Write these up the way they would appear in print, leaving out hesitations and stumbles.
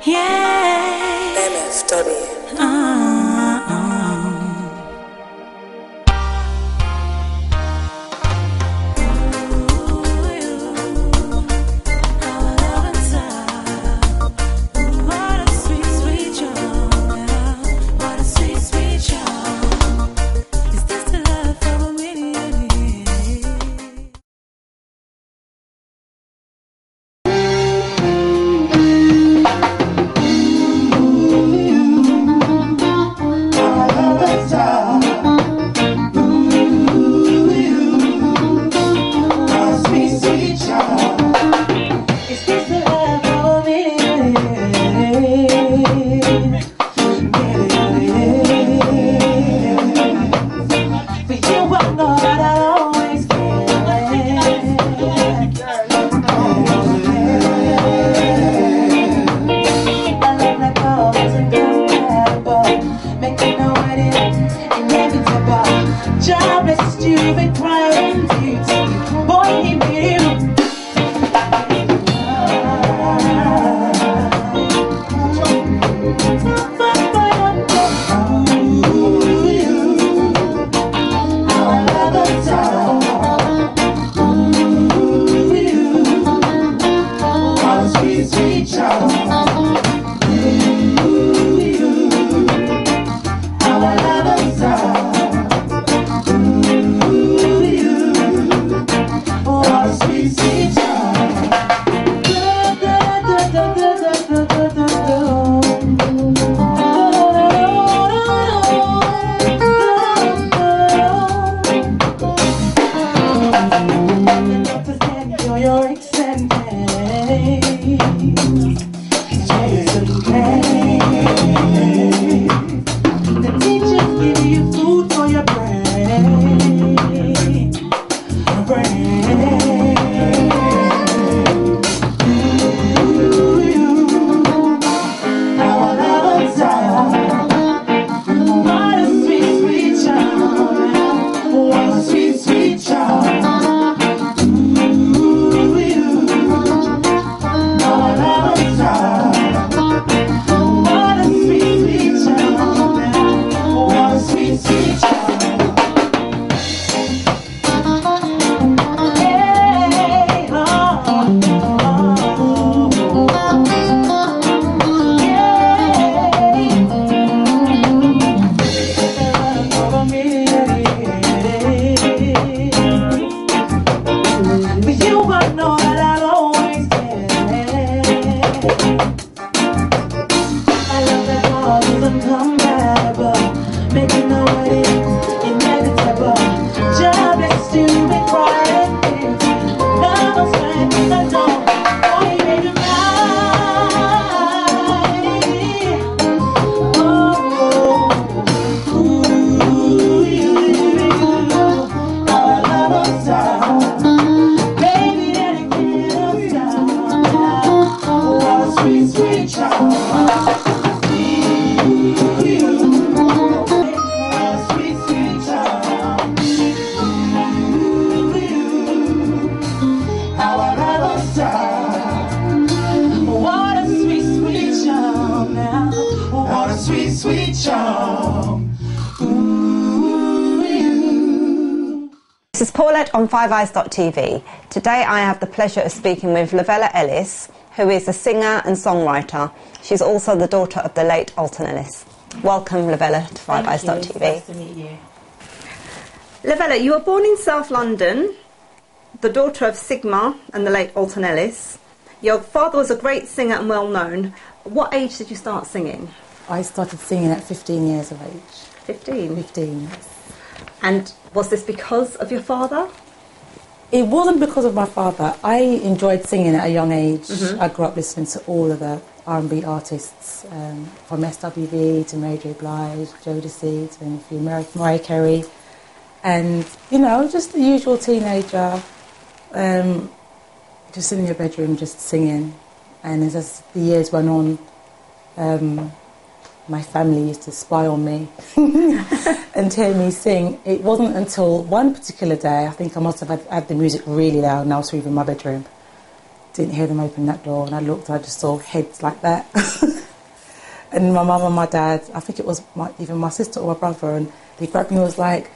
Yeah. MFW. This is Paulette on FiveEyes.tv. Today I have the pleasure of speaking with Lovella Ellis, who is a singer and songwriter. She's also the daughter of the late Alton Ellis. Welcome, Lovella, to FiveEyes.tv. Nice to meet you. Lovella, you were born in South London, the daughter of Sigma and the late Alton Ellis. Your father was a great singer and well known. What age did you start singing? I started singing at 15 years of age. 15? 15, yes. And was this because of your father? It wasn't because of my father. I enjoyed singing at a young age. Mm-hmm. I grew up listening to all of the R&B artists, from SWV to Mary J. Blige, Jodeci, to a few Mariah Carey. And, you know, just the usual teenager, just sitting in your bedroom, just singing. And as the years went on, my family used to spy on me and hear me sing. It wasn't until one particular day, I think I must have had the music really loud and I was in my bedroom, didn't hear them open that door, and I looked, I just saw heads like that. And my mum and my dad, I think it was even my sister or my brother, and they grabbed me and was like,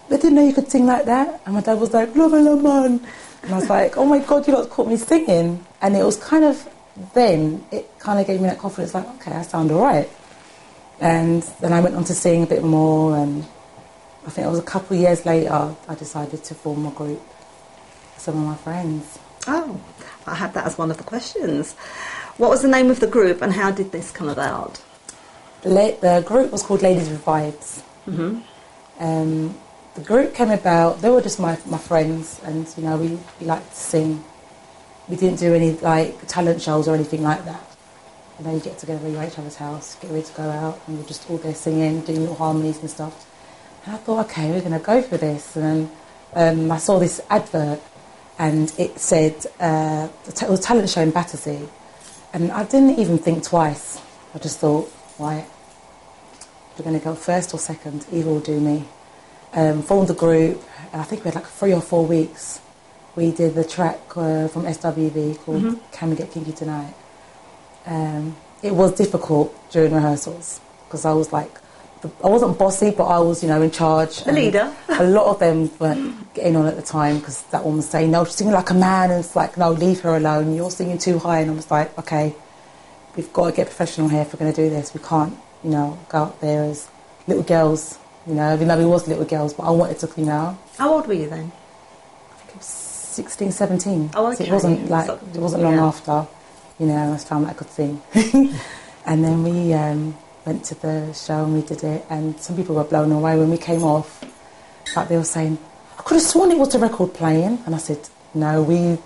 I didn't know you could sing like that. And my dad was like, Lovella man. And I was like, oh my God, you lot caught me singing. And it was kind of, then it kind of gave me that confidence, like, okay, I sound all right. And then I went on to sing a bit more, and I think it was a couple of years later I decided to form a group with some of my friends. Oh, I had that as one of the questions. What was the name of the group and how did this come about? The group was called Ladies with Vibes. The group came about, they were just my friends, and you know, we liked to sing. We didn't do any like talent shows or anything like that. You know, you get together, you're at each other's house, get ready to go out, and we're just all there singing, doing little harmonies and stuff. And I thought, okay, we're going to go for this. And then I saw this advert, and it said, it was a talent show in Battersea. And I didn't even think twice. I just thought, right, we're going to go first or second, either will do me. Formed the group, and I think we had like 3 or 4 weeks. We did the track from SWV called Can We Get Kinky Tonight. It was difficult during rehearsals because I was like, I wasn't bossy, but I was, you know, in charge. The leader. A lot of them weren't getting on at the time because that one was saying, no, she's singing like a man, and it's like, no, leave her alone, you're singing too high. And I was like, okay, we've got to get professional here if we're going to do this. We can't, you know, go out there as little girls, you know, even though we was little girls, but I wanted to, you know. How old were you then? I think it was 16, 17. Oh, okay. So it wasn't like, it wasn't long after, you know, I found that I could sing. And then we went to the show and we did it, and some people were blown away when we came off. Like they were saying, I could have sworn it was the record playing. And I said, no, we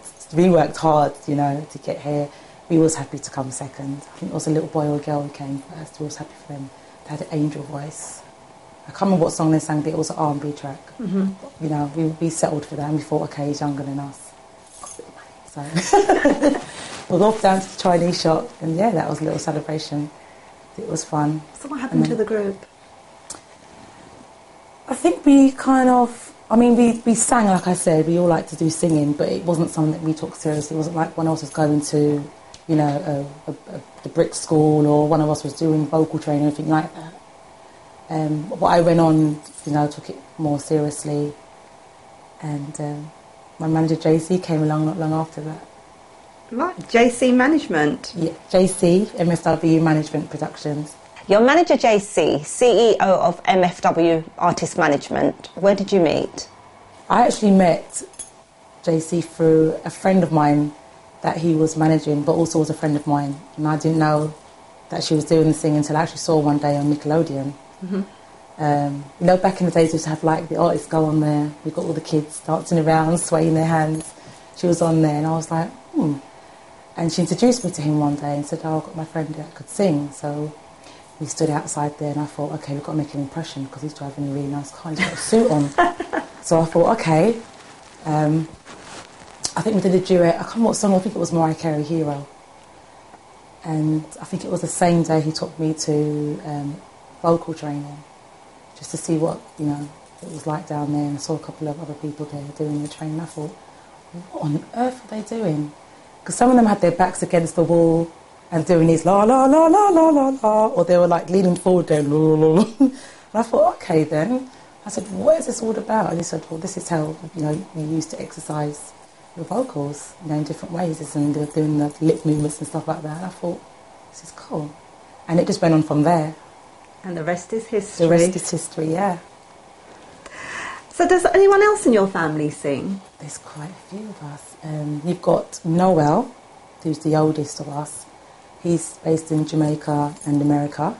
worked hard, you know, to get here. We was happy to come second. I think it was a little boy or a girl who came first. We was happy for them. They had an angel voice. I can't remember what song they sang, but it was an R&B track. You know, we settled for that, and we thought, okay, he's younger than us. Got a bit of money, so we walked down to the Chinese shop, and yeah, that was a little celebration. It was fun. So what happened to the group? I think we kind of, I mean, we sang, like I said, we all liked to do singing, but it wasn't something that we took seriously. It wasn't like one of us was going to, you know, the brick school, or one of us was doing vocal training or anything like that. But I went on, you know, took it more seriously, and my manager JC came along not long after that. Right, JC Management. Yeah, JC, MFW Management Productions. Your manager JC, CEO of MFW Artist Management, where did you meet? I actually met JC through a friend of mine that he was managing, but also was a friend of mine, and I didn't know that she was doing the thing until I actually saw one day on Nickelodeon. You know, back in the days we used to have like the artists go on there, we got all the kids dancing around, swaying their hands. She was on there, and I was like, And she introduced me to him one day and said, oh, I've got my friend that could sing. So we stood outside there, and I thought, okay, we've got to make an impression because he's driving a really nice car, he's got a suit on. So I thought, okay. I think we did a duet, I can't remember what song, I think it was Mariah Carey, Hero. And I think it was the same day he took me to vocal training, just to see what, you know, it was like down there. And I saw a couple of other people there doing the training. I thought, what on earth are they doing? Because some of them had their backs against the wall and doing these la la la la la la la, or they were like leaning forward there, la la la. And I thought, okay then. I said, what is this all about? And he said, well, this is how, you know, you used to exercise your vocals, you know, in different ways. And they were doing the lip movements and stuff like that. And I thought, this is cool. And it just went on from there. And the rest is history. The rest is history, yeah. So does anyone else in your family sing? There's quite a few of us. You've got Noel, who's the oldest of us. He's based in Jamaica and America.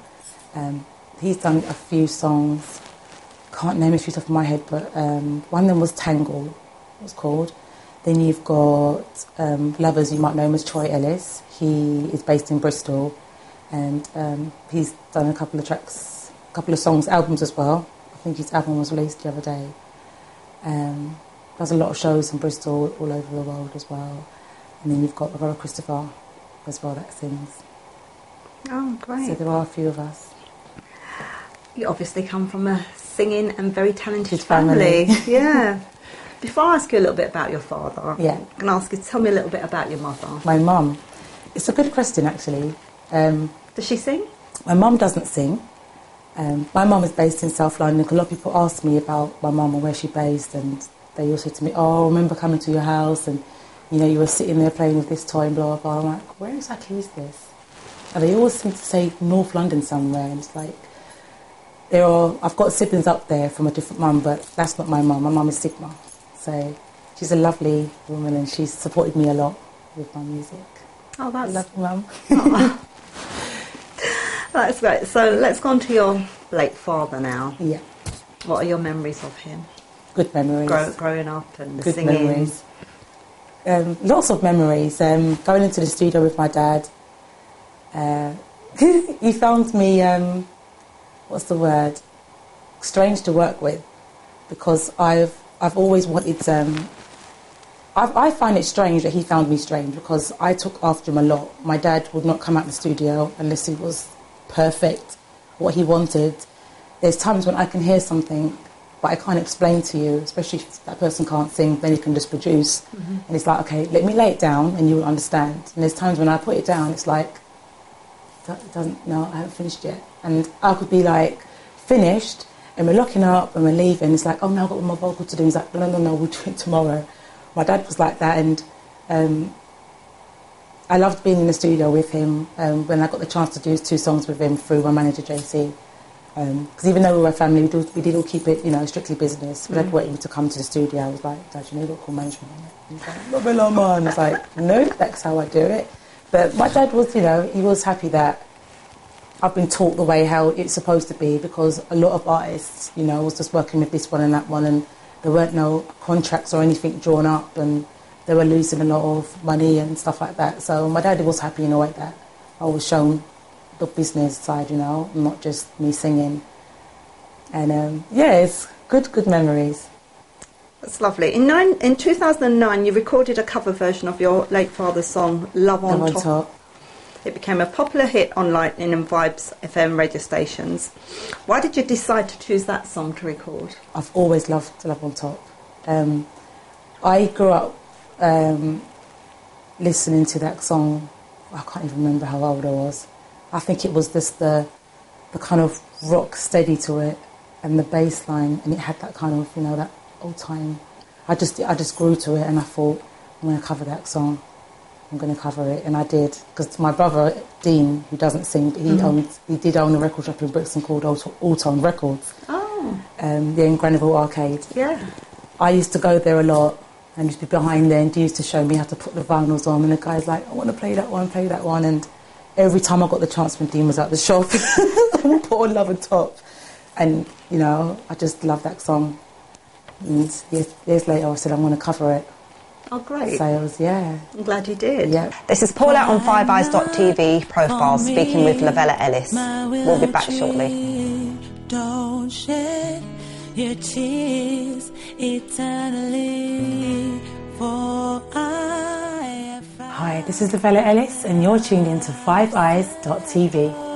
He's done a few songs. Can't name a few off my head, but one of them was Tangle, it was called. Then you've got Lovers, you might know him as Troy Ellis. He is based in Bristol, and he's done a couple of tracks, a couple of songs, albums as well. I think his album was released the other day. Does a lot of shows in Bristol, all over the world as well. And then you've got Lovella Christopher as well that sings. Oh, great. So there are a few of us. You obviously come from a singing and very talented family. Yeah. Before I ask you a little bit about your father, Yeah. I'm going to ask you to tell me a little bit about your mother. My mum. It's a good question, actually. Does she sing? My mum doesn't sing. My mum is based in South London. A lot of people ask me about my mum and where she's based, and they all say to me, "Oh, I remember coming to your house, and you were sitting there playing with this toy and blah blah." I'm like, "Where exactly is this?" And they always seem to say North London somewhere, and it's like I've got siblings up there from a different mum, but that's not my mum. My mum is Sigma, so she's a lovely woman, and she's supported me a lot with my music. Oh, that's Lovely mum. Oh. That's great. So let's go on to your late father now. Yeah. What are your memories of him? Good memories. Growing up and Good singing. memories. Lots of memories. Going into the studio with my dad. He found me, what's the word? Strange to work with, because I've always wanted. I find it strange that he found me strange, because I took after him a lot. My dad would not come out the studio unless it was perfect, what he wanted. There's times when I can hear something, but I can't explain to you, especially if that person can't sing, then you can just produce. Mm-hmm. And it's like, okay, let me lay it down and you will understand. And there's times when I put it down, it's like, no, I haven't finished yet. And I could be like, finished, and we're locking up and we're leaving. It's like, oh no, I've got one more vocal to do. He's like, no, we'll do it tomorrow. My dad was like that, and I loved being in the studio with him when I got the chance to do 2 songs with him through my manager, JC. Because even though we were a family, we did all keep it, strictly business. But I'd wait him to come to the studio. I was like, Dad, you got call management on it. He's like, Lovella, man. I was like, no, that's how I do it. But my dad was, he was happy that I've been taught the way how it's supposed to be, because a lot of artists, was just working with this one and that one, and there weren't no contracts or anything drawn up, and they were losing a lot of money and stuff like that. So my dad was happy in a way that I was shown the business side, not just me singing. And it's good memories. That's lovely. In 2009, you recorded a cover version of your late father's song, Love on Top. It became a popular hit on Lightning and Vibes FM radio stations. Why did you decide to choose that song to record? I've always loved Love on Top. I grew up listening to that song. I can't even remember how old I was. I think it was just the kind of rock steady to it, and the bass line, and it had that kind of, that old time. I just grew to it, and I thought, I'm going to cover that song. I'm going to cover it, and I did, because my brother Dean, who doesn't sing, but he did own a record shop in Brixton called Alton Records. Oh. In Granville Arcade. Yeah. I used to go there a lot, and used to be behind there, and he used to show me how to put the vinyls on, and the guy's like, I want to play that one, and every time I got the chance when Dean was at the shop, I would put on Love on Top, and I just love that song. And years later, I said I'm going to cover it. Oh, great. Sales, yeah. I'm glad you did. Yeah. This is Paula on 5eyes.tv profile speaking with Lovella Ellis. We'll be back shortly. Don't shed your tears eternally, for I have found. Hi, this is Lovella Ellis, and you're tuned into 5eyes.tv.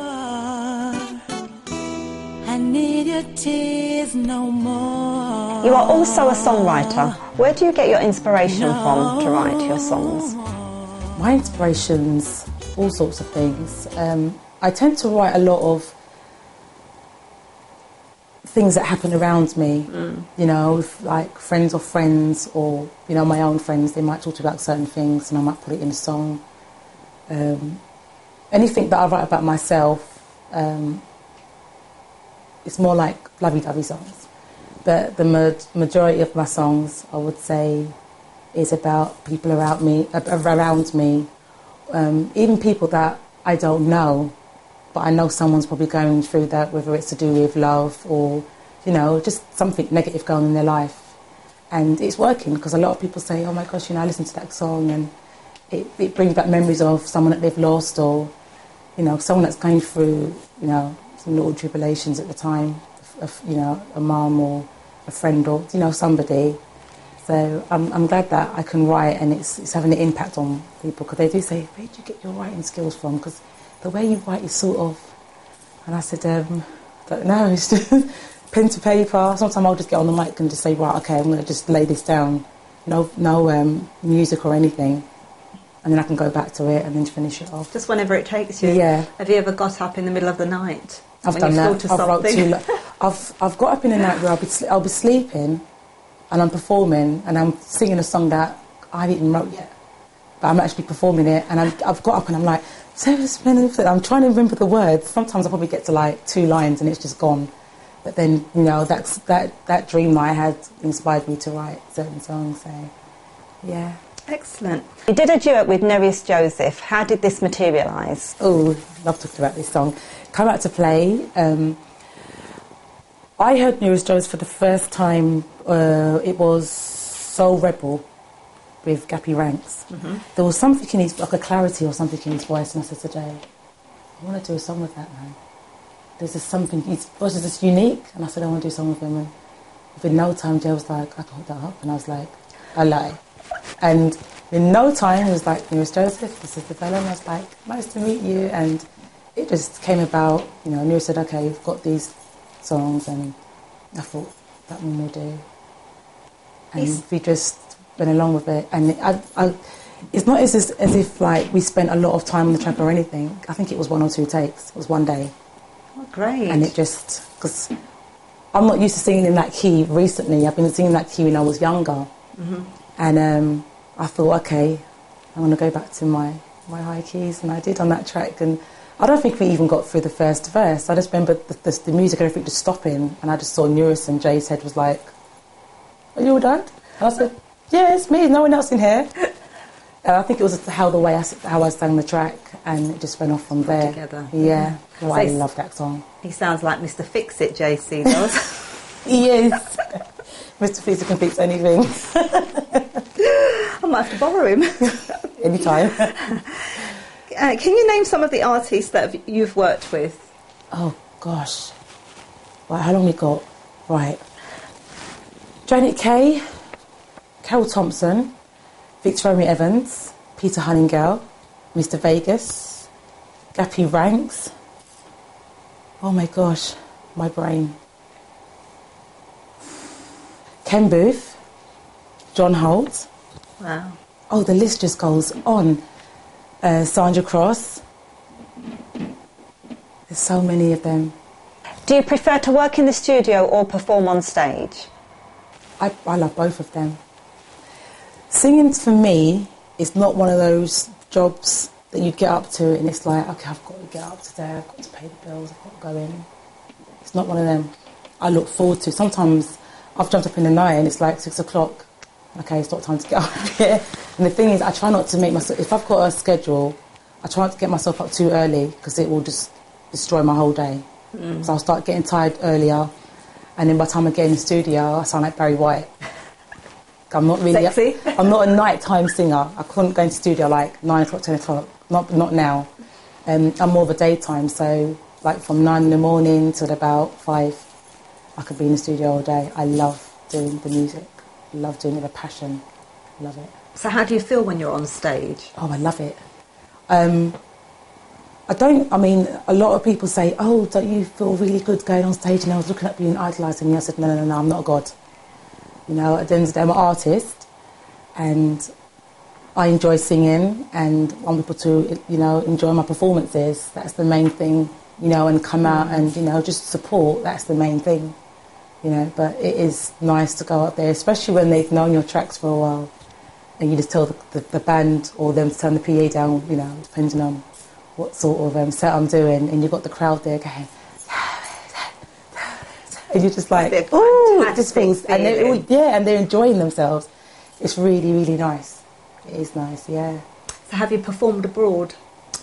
I need your tears no more. You are also a songwriter. Where do you get your inspiration from to write your songs? My inspirations, all sorts of things. I tend to write a lot of things that happen around me, with like friends of friends, or, my own friends. They might talk about certain things and I might put it in a song. Anything that I write about myself, it's more like lovey-dovey songs. But the majority of my songs, I would say, is about people around me, even people that I don't know, but I know someone's probably going through that, whether it's to do with love or, just something negative going on in their life. And it's working, because a lot of people say, oh my gosh, I listened to that song, and it brings back memories of someone that they've lost, or, someone that's going through, some little tribulations at the time, a mum or a friend, or somebody. So I'm glad that I can write, and it's having an impact on people, because they do say, where did you get your writing skills from? Because the way you write is sort of, and I said, don't know, it's just pen to paper. Sometimes I'll just get on the mic and just say, right, okay, I'm going to just lay this down. No music or anything. And then I can go back to it and then finish it off. Just whenever it takes you? Yeah. Have you ever got up in the middle of the night? I've done that. I've got up in the night where I'll be sleeping and I'm performing and I'm singing a song that I haven't even wrote yet. But I'm actually performing it and I've got up and I'm like, I'm trying to remember the words. Sometimes I probably get to like 2 lines and it's just gone. But then, you know, that dream that I had inspired me to write certain songs. So, yeah. Excellent. You did a duet with Neris Joseph. How did this materialise? Oh, love talking about this song. Come Out to Play. I heard Neris Joseph for the first time. It was Soul Rebel with Gappy Ranks. Mm-hmm. There was something in his, like a clarity or something in his voice, and I said today, I want to do a song with that man. There's just something, his voice is just unique, and I said I want to do a song with him. And within no time, Jay was like, I can hold that up, and I was like, I lie. And in no time, it was like, Neris Joseph, this is Lovella, and I was like, nice to meet you. And it just came about, you know, Neris said, okay, you've got these songs, and I thought, that one will do. And we just went along with it. And it's not as if, like, we spent a lot of time on the track or anything. I think it was 1 or 2 takes. It was one day. Oh, great. And it just, because I'm not used to singing in that key recently. I've been singing that key when I was younger. Mm-hmm. And I thought, okay, I'm going to go back to my high keys. And I did on that track. And I don't think we even got through the first verse. I just remember the music and everything just stopping. And I just saw Neris, and Jay's head was like, are you all done? And I said, yeah, it's me, no one else in here. I think it was how I sang the track, and it just went off from there. Together. Yeah, So I love that song. He sounds like Mr. Fix-It, JC does. He is. Mr. Fix-It can fix anything. I might have to borrow him. Anytime. Can you name some of the artists that you've worked with? Oh, gosh. Right, how long we got? Right. Janet Kay, Carol Thompson, Victoria Evans, Peter Huntingale, Mr. Vegas, Gappy Ranks. Oh my gosh, my brain. Ken Booth, John Holt. Wow. Oh, the list just goes on. Sandra Cross. There's so many of them. Do you prefer to work in the studio or perform on stage? I love both of them. Singing for me is not one of those jobs that you get up to and it's like, okay, I've got to get up today, I've got to pay the bills, I've got to go in. It's not one of them. I look forward to. Sometimes I've jumped up in the night and it's like 6 o'clock. Okay, it's not time to get up here. And the thing is, I try not to make myself, if I've got a schedule, I try not to get myself up too early because it will just destroy my whole day. So I'll start getting tired earlier. And then by the time I get in the studio, I sound like Barry White. I'm not really... Sexy. I'm not a nighttime singer. I couldn't go into the studio like 9 o'clock, 10 o'clock. Not now. I'm more of a daytime, so like from 9 in the morning till about 5, I could be in the studio all day. I love doing the music. I love doing it with a passion. Love it. So how do you feel when you're on stage? Oh, I love it. I mean, a lot of people say, oh, don't you feel really good going on stage? And I was looking at you and idolising you. I said, no, I'm not a god. You know, at the end of the day, I'm an artist and I enjoy singing and I want people to, you know, enjoy my performances. That's the main thing, you know, and come out and, you know, just support. That's the main thing, you know. But it is nice to go out there, especially when they've known your tracks for a while and you just tell the band or them to turn the PA down, you know, depending on what sort of set I'm doing, and you've got the crowd there going, and you're just like, ooh, it just feels, and they're enjoying themselves. It's really, really nice. It is nice, yeah. So have you performed abroad?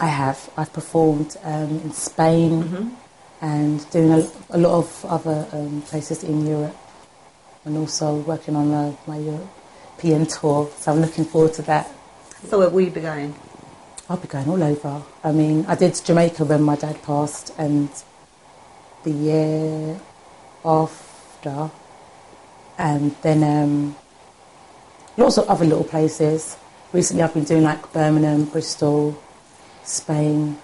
I have. I've performed in Spain and doing a lot of other places in Europe, and also working on my European tour. So I'm looking forward to that. So where will you be going? I'll be going all over. I mean, I did Jamaica when my dad passed, and the year after, and then lots of other little places. Recently I've been doing like Birmingham, Bristol, Spain.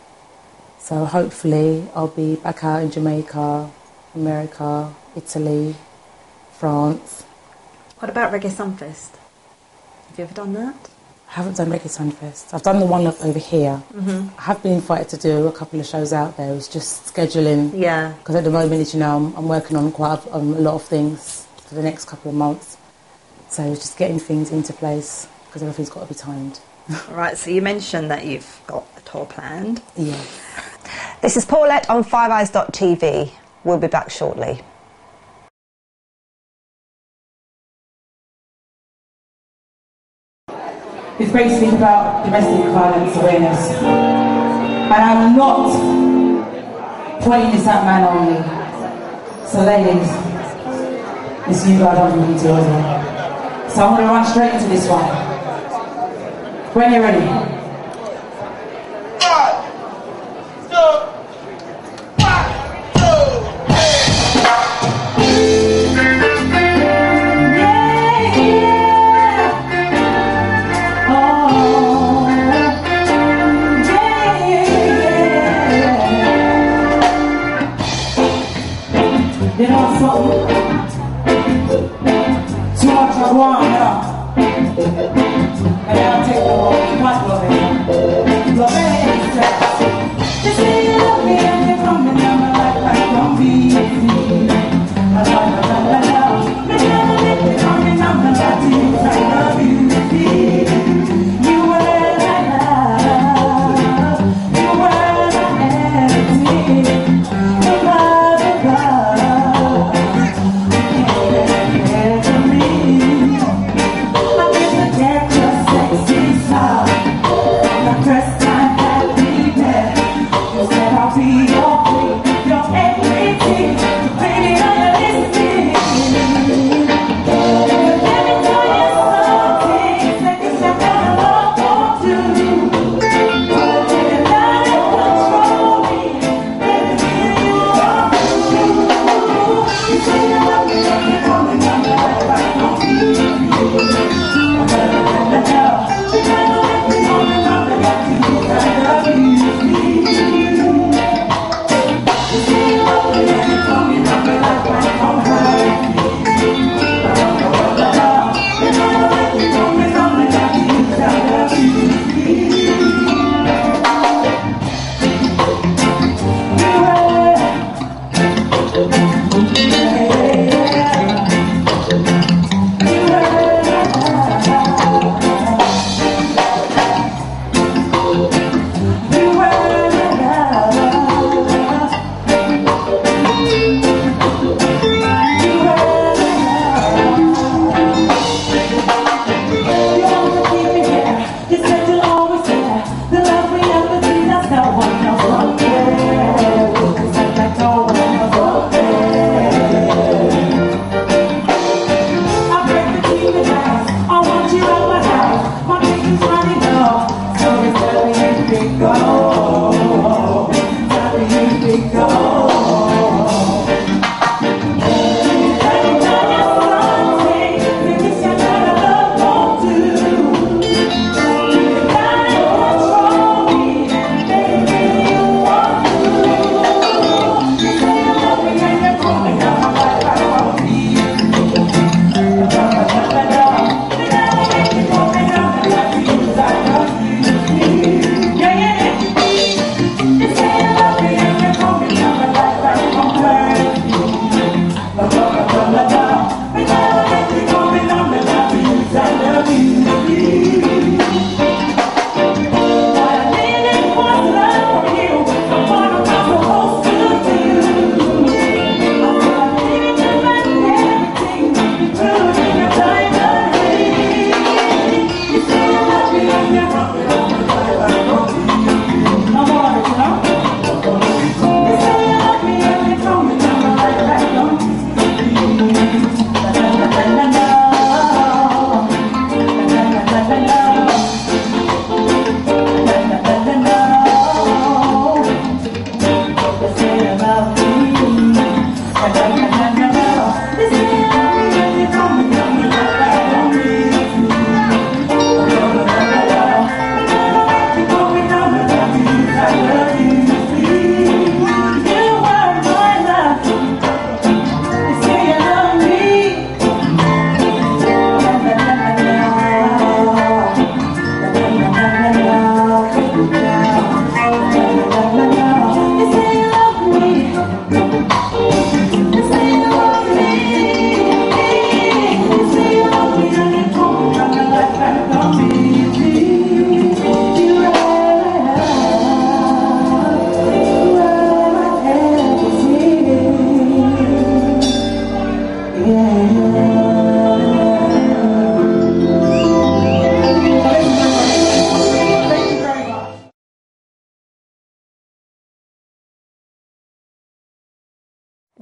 So hopefully I'll be back out in Jamaica America, Italy, France. What about Reggae Sunfest? Have you ever done that? I haven't done Reggae Sunfest. I've done the one over here. I have been invited to do a couple of shows out there. It's just scheduling. Yeah. Because at the moment, as you know, I'm working on quite a lot of things for the next couple of months. So it's just getting things into place because everything's got to be timed. All right, so you mentioned that you've got a tour planned. Yeah. This is Paulette on 5eyes.tv. We'll be back shortly. It's basically about domestic violence awareness. And I'm not pointing this at man only. So ladies, it's you guys I'm talking to as well. So I'm going to run straight into this one. When you're ready. 5, 2, 1, 2. You know something? Too much of one, yeah. And I'll take the whole part of it. Lovella Ellis. They say you love me and you're coming down my life like I'm busy. La la la la la la. Me never let me coming down my life to you like a beauty. You were my love. You were my everything. The love of God.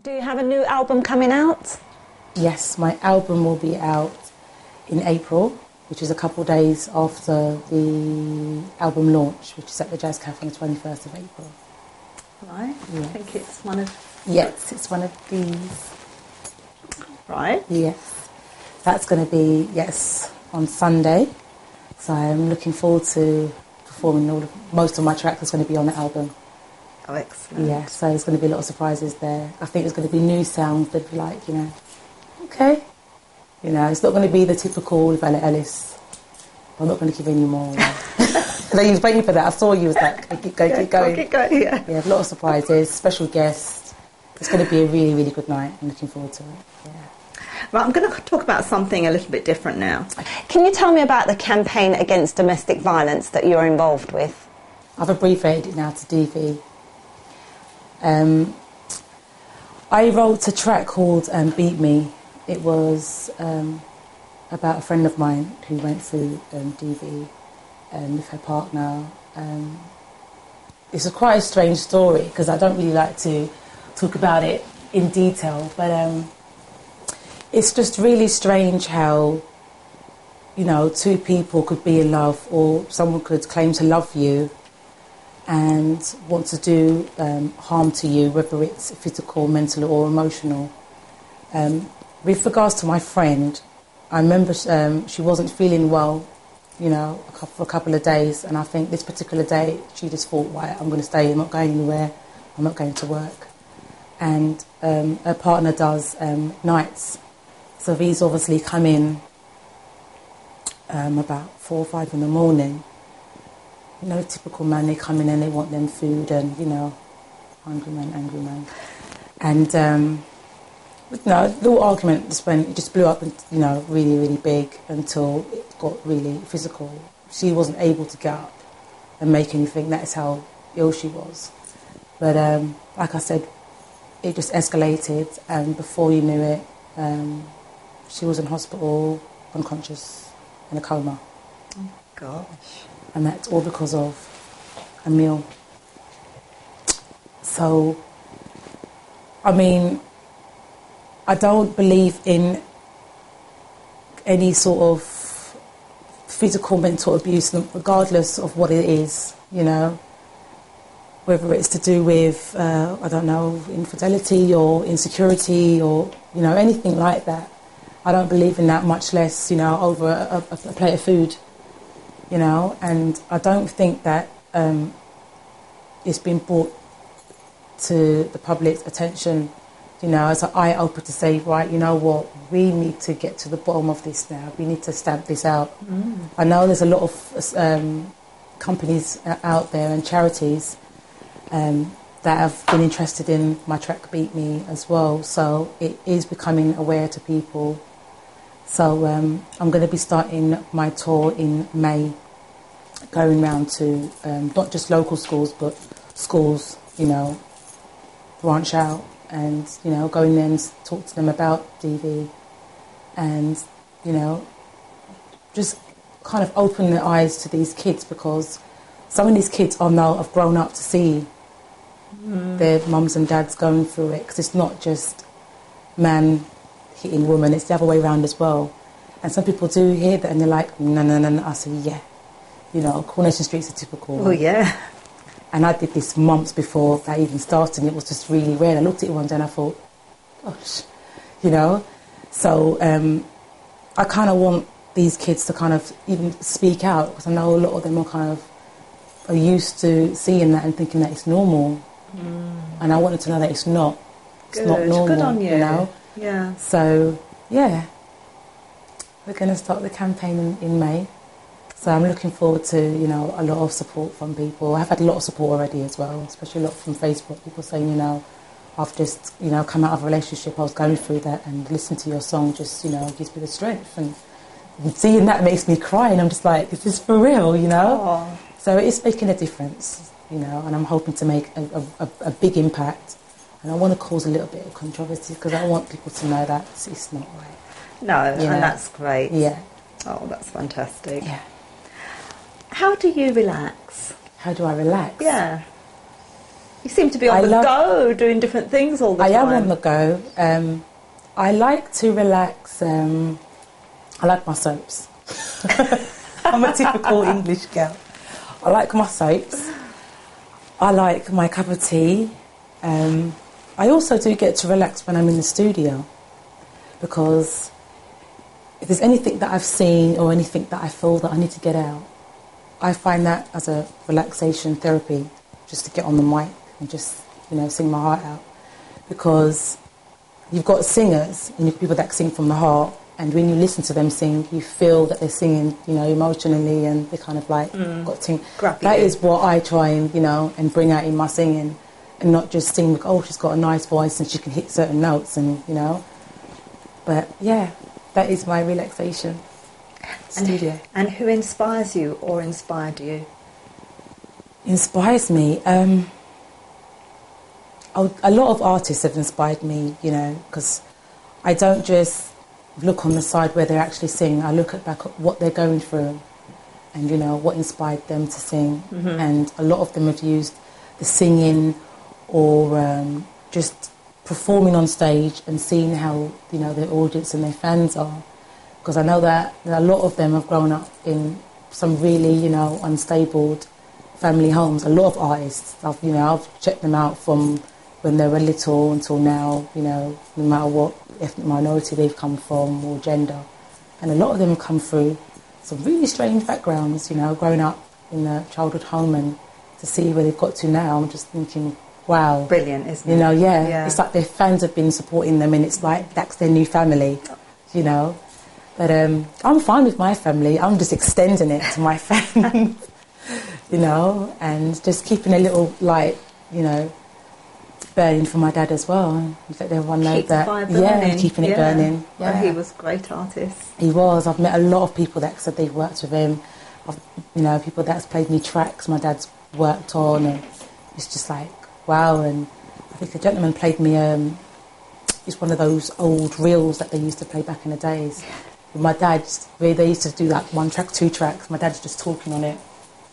Do you have a new album coming out? Yes, my album will be out in April, which is a couple of days after the album launch, which is at the Jazz Cafe on the 21st of April. Right. Yes. I think it's one of... Yes, it's one of these. Right. Yes. That's going to be, on Sunday. So I'm looking forward to performing most of my tracks that's going to be on the album. Oh, excellent. Yeah, so there's going to be a lot of surprises there. I think there's going to be new sounds that be like, okay. It's not going to be the typical Lovella Ellis. I'm not going to give any more. So you was waiting for that. I saw you was like, keep going. Keep going, yeah. Yeah, a lot of surprises, special guests. It's going to be a really, really good night. I'm looking forward to it. Yeah. Right, I'm going to talk about something a little bit different now. Can you tell me about the campaign against domestic violence that you're involved with? I've abbreviated it now to DV. I wrote a track called Beat Me. It was about a friend of mine who went through DV with her partner. It's quite a strange story because I don't really like to talk about it in detail, but it's just really strange how, two people could be in love, or someone could claim to love you and want to do harm to you, whether it's physical, mental or emotional. With regards to my friend, I remember she wasn't feeling well, for a couple of days, and I think this particular day she just thought, right, I'm going to stay, I'm not going anywhere, I'm not going to work. And her partner does nights. So these obviously come in about 4 or 5 in the morning. Typical man, they come in and they want them food and, hungry man. And, little argument just when it just blew up and, really, really big until it got really physical. She wasn't able to get up and make anything. That's how ill she was. But like I said, it just escalated, and before you knew it, she was in hospital, unconscious, in a coma. Oh, gosh. And that's all because of a meal. So, I mean, I don't believe in any sort of physical, mental abuse, regardless of what it is, whether it's to do with, infidelity or insecurity or, anything like that. I don't believe in that, much less, over a plate of food, and I don't think that it's been brought to the public's attention, as an eye-opener to say, right, you know what, we need to get to the bottom of this now. We need to stamp this out. I know there's a lot of companies out there and charities that have been interested in my track Beat Me as well, so it is becoming aware to people. So I'm going to be starting my tour in May, going round to not just local schools, but schools, branch out and, go in there and talk to them about DV and, just kind of open their eyes to these kids, because some of these kids have grown up to see their mums and dads going through it, because it's not just man hitting woman, it's the other way around as well. And some people do hear that and they're like, no. I say, yeah. Coronation Street's a typical. Oh, yeah. And I did this months before that even started, and it was just really rare. I looked at it one day and I thought, gosh, So I kind of want these kids to kind of even speak out, because I know a lot of them are used to seeing that and thinking that it's normal. And I wanted to know that it's not. It's not normal. Good on you. Yeah. So, yeah. We're going to start the campaign in May. So I'm looking forward to, a lot of support from people. I've had a lot of support already as well, especially a lot from Facebook. People saying, I've just, come out of a relationship, I was going through that, and listening to your song just, gives me the strength. And seeing that makes me cry, and I'm just like, is this for real, Aww. So it's making a difference, and I'm hoping to make a big impact. And I want to cause a little bit of controversy, because I want people to know that it's not right. No, and that's great. Yeah. Oh, that's fantastic. Yeah. How do you relax? How do I relax? Yeah. You seem to be on the go, doing different things all the time. I am on the go. I like to relax. I like my soaps. I'm a typical English girl. I like my soaps. I like my cup of tea. I also do get to relax when I'm in the studio, because if there's anything that I've seen or anything that I feel that I need to get out, I find that as a relaxation therapy, just to get on the mic and just, you know, sing my heart out. Because you've got singers and you've people that sing from the heart, and when you listen to them sing, you feel that they're singing, you know, emotionally, and they kind of like got to. That is what I try and, you know, and bring out in my singing, and not just sing, oh, she's got a nice voice and she can hit certain notes, and, you know. But yeah, that is my relaxation studio. And who inspires you or inspired you? Inspires me? A lot of artists have inspired me, you know, because I don't just look on the side where they're actually singing. I look back at what they're going through and, you know, what inspired them to sing. And a lot of them have used the singing or just performing on stage and seeing how, you know, their audience and their fans are. Because I know that a lot of them have grown up in some really, you know, unstable family homes. A lot of artists, I've checked them out from when they were little until now, you know, no matter what ethnic minority they've come from or gender. And a lot of them have come through some really strange backgrounds, you know, growing up in a childhood home, and to see where they've got to now, I'm just thinking, wow. Brilliant, isn't it? You know, yeah. It's like their fans have been supporting them, and it's like that's their new family, you know. But I'm fine with my family. I'm just extending it to my fans, you know, and just keeping a little light, you know, burning for my dad as well. In fact, everyone knows that. Yeah, keeping it burning. Yeah. Well, he was a great artist. He was. I've met a lot of people that said they've worked with him. You know, people that's played me tracks my dad's worked on, and it's just like, wow. And I think the gentleman played me, it's one of those old reels that they used to play back in the days. With my dad, where they used to do like 1 track, 2 tracks, my dad's just talking on it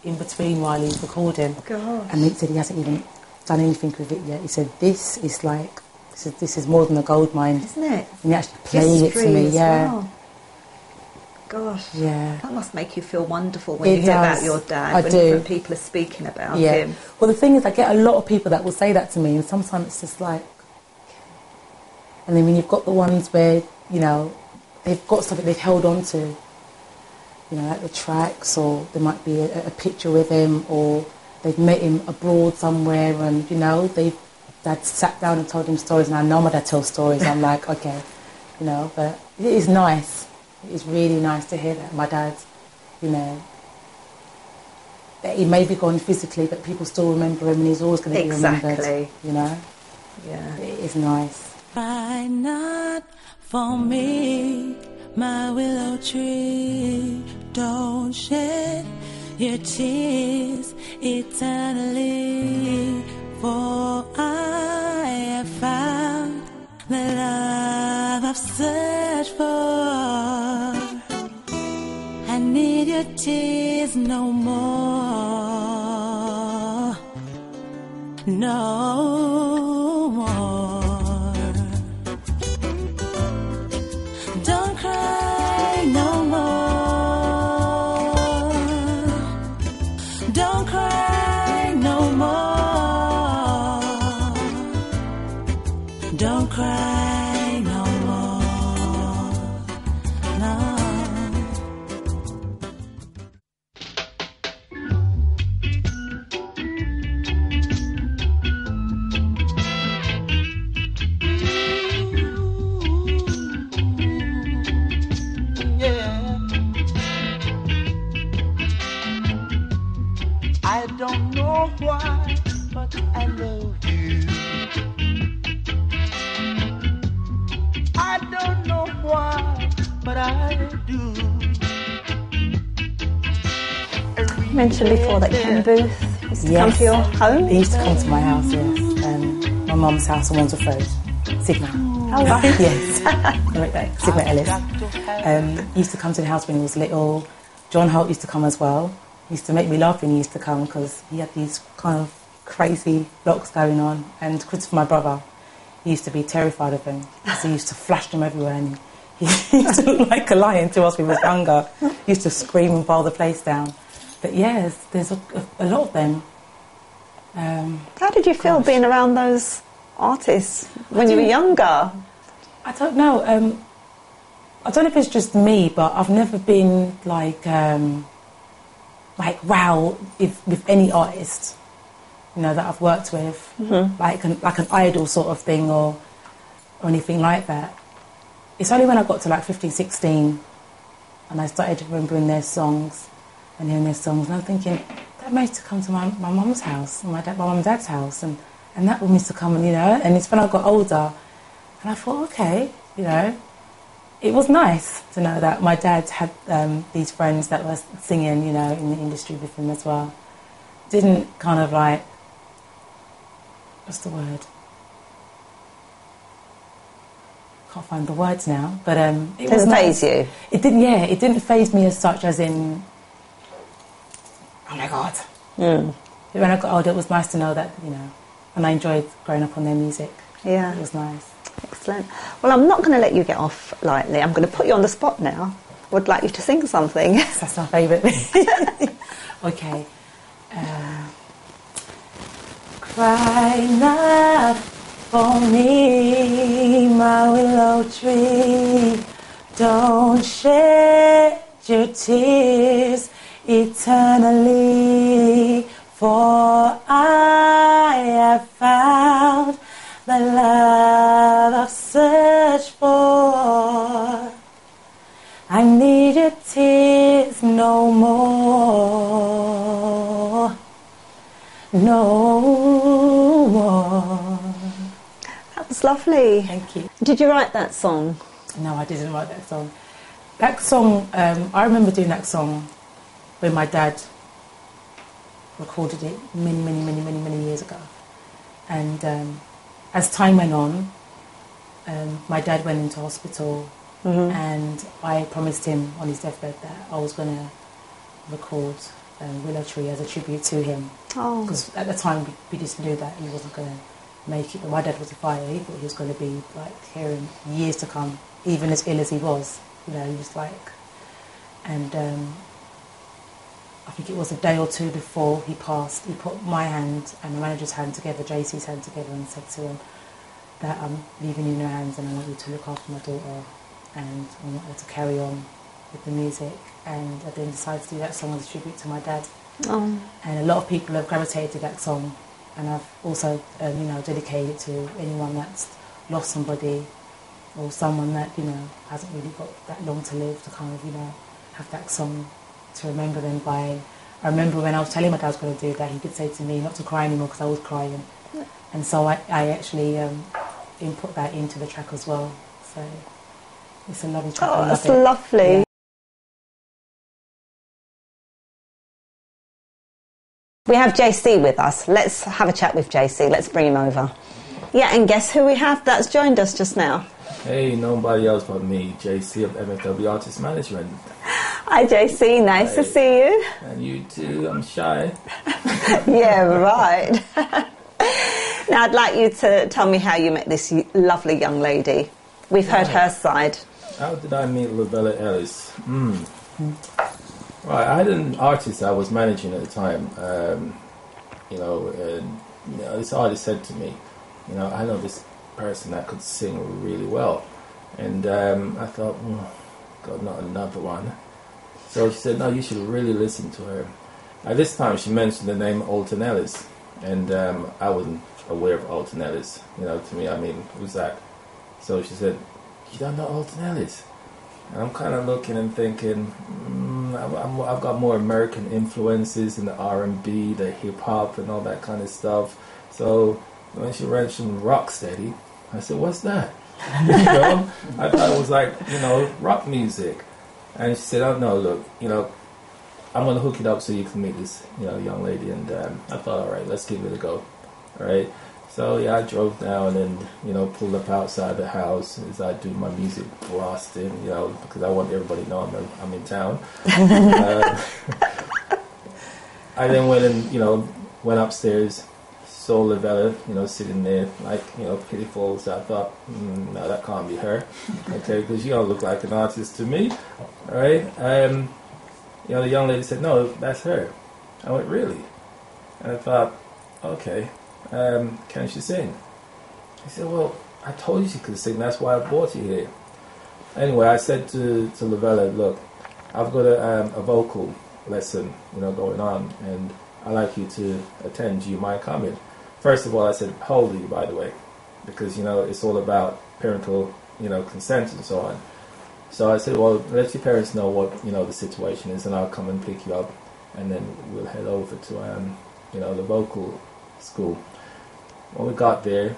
in between while he's recording. Gosh. And he said he hasn't even done anything with it yet. He said, this is more than a gold mine. Isn't it? And he actually played it to me, yeah. Well. Gosh. Yeah. That must make you feel wonderful when you hear about your dad, when different people are speaking about him. Well, the thing is, I get a lot of people that will say that to me, and sometimes it's just like... And then when you've got the ones where, you know, they've got something they've held on to, you know, like the tracks, or there might be a picture with him, or they've met him abroad somewhere, and, you know, dad sat down and told him stories, and I know my dad tells stories. I'm like, okay, you know, but it is nice. It is really nice to hear that my dad, you know, that he may be gone physically, but people still remember him, and he's always going to be remembered, you know. Yeah. It is nice. Cry not for me, my willow tree. Don't shed your tears eternally, for I have found the love I've searched for. I need your tears no more, no more. Don't cry no more. Don't cry no more. Don't cry no more. No. I don't know why, but I love you. I don't know why, but I do. You mentioned before that Ken Booth used to come to your home? He used to come to my house, yes. My mum's house on Wandsworth Road, Sigma. Oh, right. Yes, Sigma Ellis. He used to come to the house when he was little. John Holt used to come as well. He used to make me laugh when he used to come, because he had these kind of crazy locks going on. And Christopher, my brother, he used to be terrified of them. So he used to flash them everywhere, and he used to look like a lion to us when he was younger. He used to scream and bowl the place down. But yeah, there's a lot of them. How did you feel being around those artists when you were younger? I don't know. I don't know if it's just me, but I've never been like wow with any artist, you know, that I've worked with, like an idol sort of thing or anything like that. It's only when I got to like 15, 16 and I started remembering their songs and hearing their songs, and I'm thinking, that used to come to my mum's house, my mum and dad's house, and that one used to come, and you know, and it's when I got older and I thought, okay, you know, it was nice to know that my dad had these friends that were singing, you know, in the industry with him as well. Didn't kind of like, what's the word? Can't find the words now, but it was nice. Faze you? It didn't. Yeah, it didn't faze me as such, as in, oh my God. When I got older, it was nice to know that, you know, and I enjoyed growing up on their music. Yeah. It was nice. Excellent. Well, I'm not going to let you get off lightly. I'm going to put you on the spot now. Would like you to sing something. That's my favourite thing. Okay. Cry not for me, my willow tree. Don't shed your tears eternally, for I have found the love I've searched for. I need your tears no more, no more. That was lovely. Thank you. Did you write that song? No, I didn't write that song. That song, I remember doing that song when my dad recorded it many years ago. And as time went on, my dad went into hospital, and I promised him on his deathbed that I was going to record Willow Tree as a tribute to him. Because at the time we just knew that he wasn't going to make it. But my dad was a fighter. He thought he was going to be like here in years to come, even as ill as he was. You know, he was like, and I think it was a day or two before he passed, he put my hand and the manager's hand together, JC's hand together, and said to him that I'm leaving you in your hands and I want you to look after my daughter and I want her to carry on with the music. And I then decided to do that song as a tribute to my dad. And a lot of people have gravitated to that song, and I've also, you know, dedicated it to anyone that's lost somebody or someone that, you know, hasn't really got that long to live, to kind of, you know, have that song to remember them by. I remember when I was telling my dad I was going to do that, he did say to me not to cry anymore because I was crying. And so I actually input that into the track as well. So it's a lovely track. Oh, that's lovely. Yeah. We have JC with us. Let's have a chat with JC. Let's bring him over. Yeah, and guess who we have that's joined us just now? Hey, nobody else but me, JC of MFW Artist Management. Hi JC, nice to see you. And you too, I'm shy. Yeah, right. Now I'd like you to tell me how you met this lovely young lady. We've heard her side. How did I meet Lovella Ellis? Right, I had an artist I was managing at the time, this artist said to me, you know, I know this person that could sing really well. And I thought, God, not another one. So she said, no, you should really listen to her. At this time, she mentioned the name Alton Ellis. And I wasn't aware of Alton Ellis. You know, to me, I mean, who's that? So she said, you don't know Alton Ellis? And I'm kind of looking and thinking, I've got more American influences in the R&B, the hip-hop and all that kind of stuff. So when she mentioned Rocksteady, I said, what's that? You know, I thought it was like, you know, rock music. And she said, oh no, look, you know, I'm going to hook it up so you can meet this, you know, young lady. And I thought, all right, let's give it a go. All right. So yeah, I drove down and, you know, pulled up outside the house as I do my music blasting, you know, because I want everybody to know I'm in town. I then went and, you know, went upstairs, saw Lovella, sitting there like, pitiful. So I thought, no, that can't be her. Okay, because you don't look like an artist to me, all right? The young lady said, no, that's her. I went, really? And I thought, okay, can she sing? He said, well, I told you she could sing. That's why I brought you here. Anyway, I said to Lovella, look, I've got a vocal lesson, going on, and I'd like you to attend. Do you mind coming? First of all, I said, how old are you, by the way? Because, it's all about parental, consent and so on. So I said, well, let your parents know what, the situation is, and I'll come and pick you up, and then we'll head over to, the vocal school. When we got there,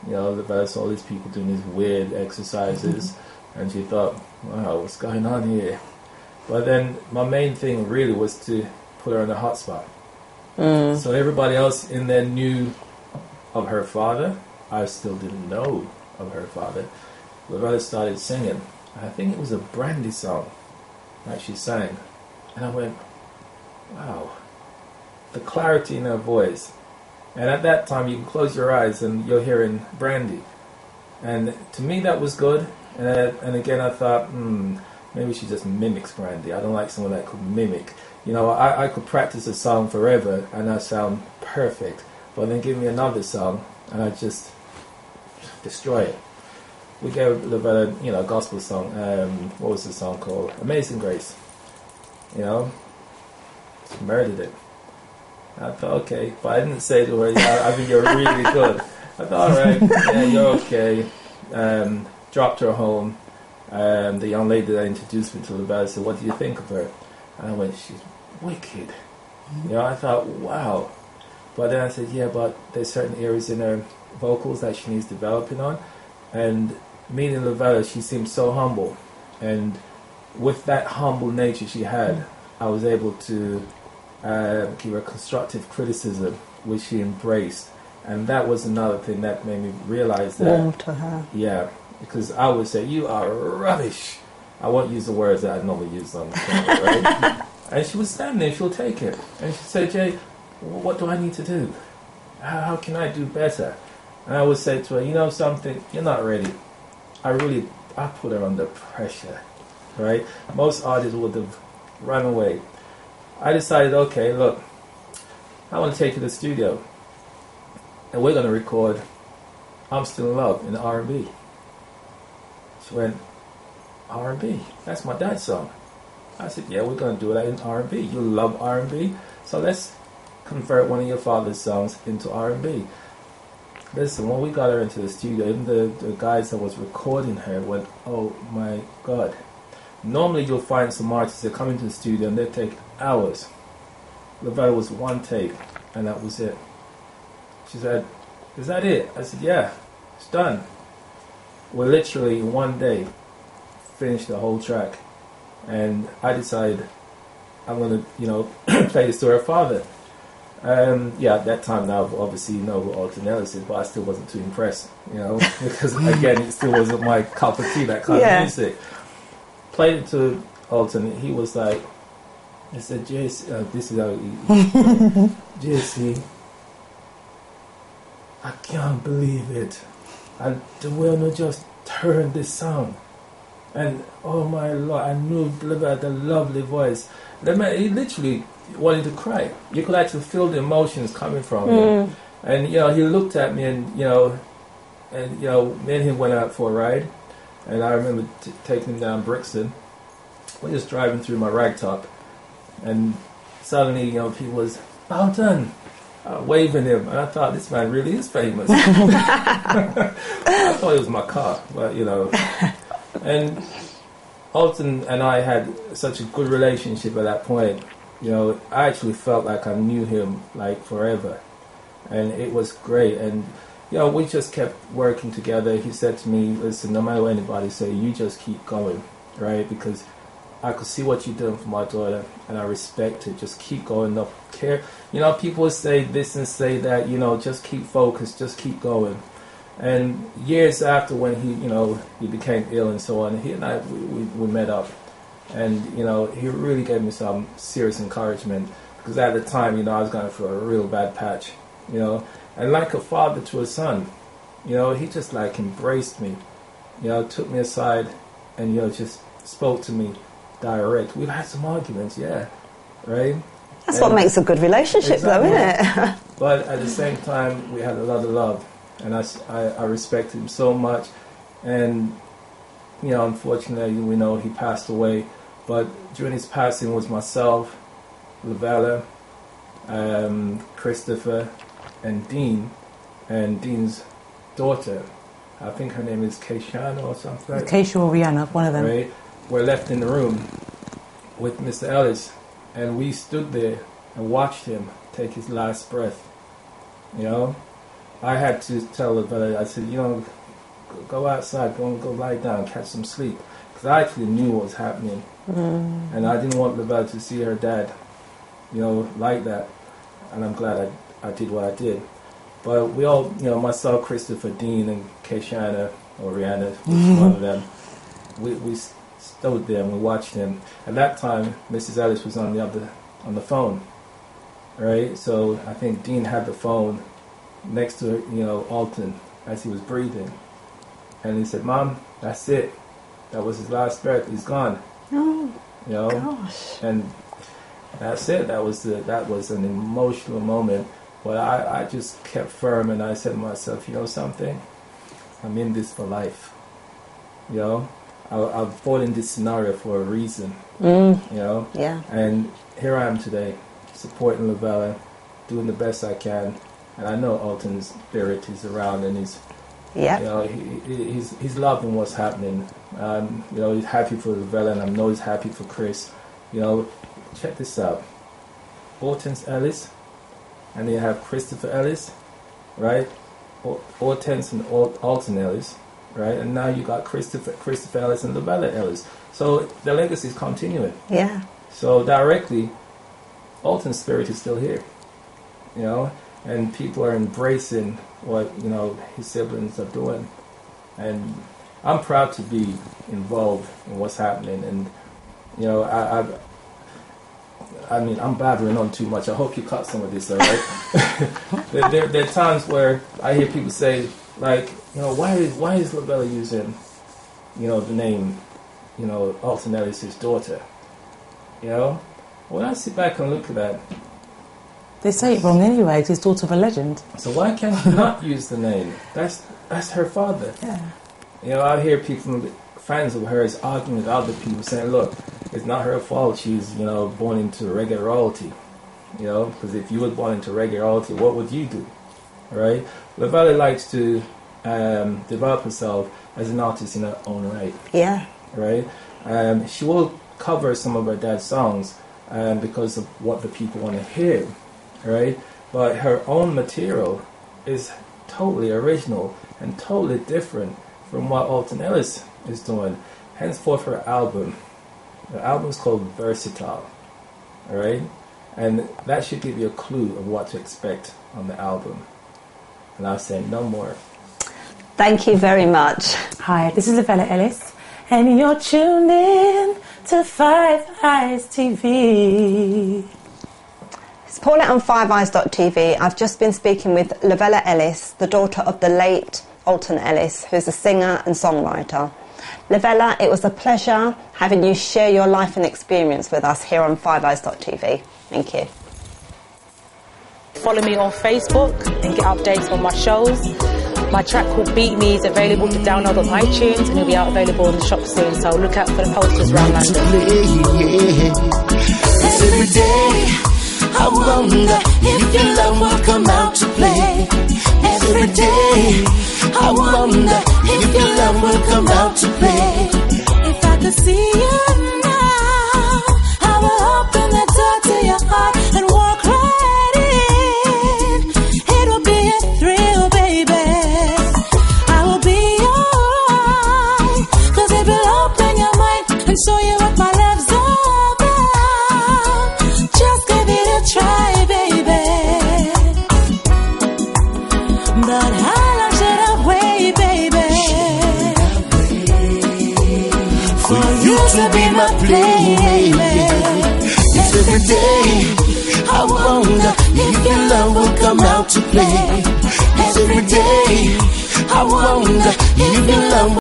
Lovella saw all these people doing these weird exercises, and she thought, wow, what's going on here? But then my main thing really was to put her on the hot spot. So everybody else in there knew of her father. I still didn't know of her father. Lovella started singing. I think it was a Brandy song that she sang. And I went, wow, the clarity in her voice. And at that time, you can close your eyes and you're hearing Brandy. And to me, that was good. And again, I thought, maybe she just mimics Brandy. I don't like someone that could mimic. I could practice a song forever and I sound perfect. But then give me another song and I just destroy it. We gave Lovella, a gospel song. What was the song called? Amazing Grace. She murdered it. I thought, okay, but I didn't say to her, I think you're really good. I thought, all right, yeah, you're okay. Dropped her home. The young lady that introduced me to Lovella said, what do you think of her? And I went, she's wicked. I thought, wow. But then I said, yeah, but there's certain areas in her vocals that she needs developing on. And meeting Lovella, she seemed so humble. And with that humble nature she had, I was able to give her constructive criticism, which she embraced. And that was another thing that made me realize that. Warm to her. Yeah, because I would say, you are rubbish. I won't use the words that I normally use on the camera, right? And she was standing there, she'll take it. And she said, Jay, what do I need to do? How can I do better? And I would say to her, something, you're not ready. I put her under pressure, right? Most artists would have run away. I decided, okay, look, I want to take you to the studio. And we're going to record I'm Still in Love in R&B. She went, R&B? That's my dad's song. I said, yeah, we're going to do that in R&B. You love R&B? So let's convert one of your father's songs into R&B. Listen, when we got her into the studio, even the guys that was recording her went, oh my God. Normally you'll find some artists that come into the studio and they take hours. Lovella was one take and that was it. She said, is that it? I said, yeah, it's done. We literally in one day finished the whole track. And I decided I'm going to, play this to her father. At that time now, obviously you know who Alton Ellis is, but I still wasn't too impressed, because again, it still wasn't my cup of tea, that kind of music. Played it to Alton, he was like, I said, JC, this is how he JC, I can't believe it. And the way just turned this sound. And oh my Lord, I knew the lovely voice. He literally wanted to cry. You could actually feel the emotions coming from him. And he looked at me and me and him went out for a ride. And I remember taking him down Brixton. We're just driving through my ragtop, and suddenly people was Alton, waving him, and I thought this man really is famous. I thought it was my car, but and Alton and I had such a good relationship at that point. I actually felt like I knew him like forever, and it was great. And we just kept working together. He said to me, listen, no matter what anybody say, you just keep going, right? Because I could see what you're doing for my daughter, and I respect it. Just keep going. Don't care. People say this and say that. Just keep focused. Just keep going. And years after, when he became ill and so on, he and I we met up, and he really gave me some serious encouragement, because at the time I was going through a real bad patch, you know. And like a father to a son, you know, he just like embraced me, you know, took me aside and, you know, just spoke to me direct. We've had some arguments, yeah, right? That's what makes a good relationship, exactly, though, isn't it? But at the same time, we had a lot of love, and I respected him so much. And, you know, unfortunately, we know he passed away. But during his passing was myself, Lovella, Christopher, and Dean, and Dean's daughter. I think her name is Keishana or something. Keisha or Rihanna, one of them. Right? We're left in the room with Mr. Ellis, and we stood there and watched him take his last breath. You know, I had to tell Lovella, I said, you know, go outside, go lie down, catch some sleep, because I actually knew what was happening, and I didn't want Lovella to see her dad, you know, like that. And I'm glad I did what I did. But we all, you know, myself, Christopher, Dean, and Keishana or Rihanna, one of them, we stood there and we watched him. At that time, Mrs. Ellis was on the phone, right? So I think Dean had the phone next to, you know, Alton as he was breathing, and he said, "Mom, that's it. That was his last breath. He's gone." Oh, you know, gosh. And that's it. That was an emotional moment. But I just kept firm, and I said to myself, you know something? I'm in this for life. You know, I've fought in this scenario for a reason. You know, yeah. And here I am today, supporting Lovella, doing the best I can, and I know Alton's spirit is around, and he's, Yeah. you know, he's loving what's happening. You know, he's happy for Lovella, and I know he's happy for Chris. You know, check this out: Alton Ellis. And you have Christopher Ellis, right? Alton and Alton Ellis, right? And now you got Christopher Ellis and Lovella Ellis. So the legacy is continuing. Yeah. So directly, Alton's spirit is still here, you know, and people are embracing what, you know, his siblings are doing. And I'm proud to be involved in what's happening. And, you know, I mean, I'm babbling on too much. I hope you caught some of this, all right? there are times where I hear people say, like, you know, why is Lovella using, you know, the name, you know, Alton Ellis, his daughter? You know? When I sit back and look at that, They say it wrong anyway, because he's daughter of a legend. so why can't you not use the name? That's her father. Yeah. You know, I hear people, fans of hers, arguing with other people, saying, look, it's not her fault she's, you know, born into reggae royalty. You know, because if you were born into reggae royalty, what would you do? Right? Lovella likes to develop herself as an artist in her own right. Yeah. Right? She will cover some of her dad's songs because of what the people want to hear. Right? But her own material is totally original and totally different from what Alton Ellis is doing. Henceforth, her album. The album's called Versatile, all right? And that should give you a clue of what to expect on the album. And I'll say no more. Thank you very much. Hi, this is Lovella Ellis, and you're tuned in to Five Eyes TV. It's Paulette on 5eyes.tv. I've just been speaking with Lovella Ellis, the daughter of the late Alton Ellis, who's a singer and songwriter. Lovella, it was a pleasure having you share your life and experience with us here on 5eyes.tv. Thank you. Follow me on Facebook and get updates on my shows. My track called Beat Me is available to download on iTunes, and it'll be out available in the shop soon, so look out for the posters around London. Every day I wonder if your love will come out to play. Every day I wonder if your love will come out to play. If I could see you now, I will open the door to your heart and walk right in. It will be a thrill, baby. I will be yours, 'cause it will open your mind and show you what my love's all about. Just give it a try, baby. But how long should I wait, baby, for you to be my baby? It's every day I wonder if your love will come come out to play. Every day, I wonder if your love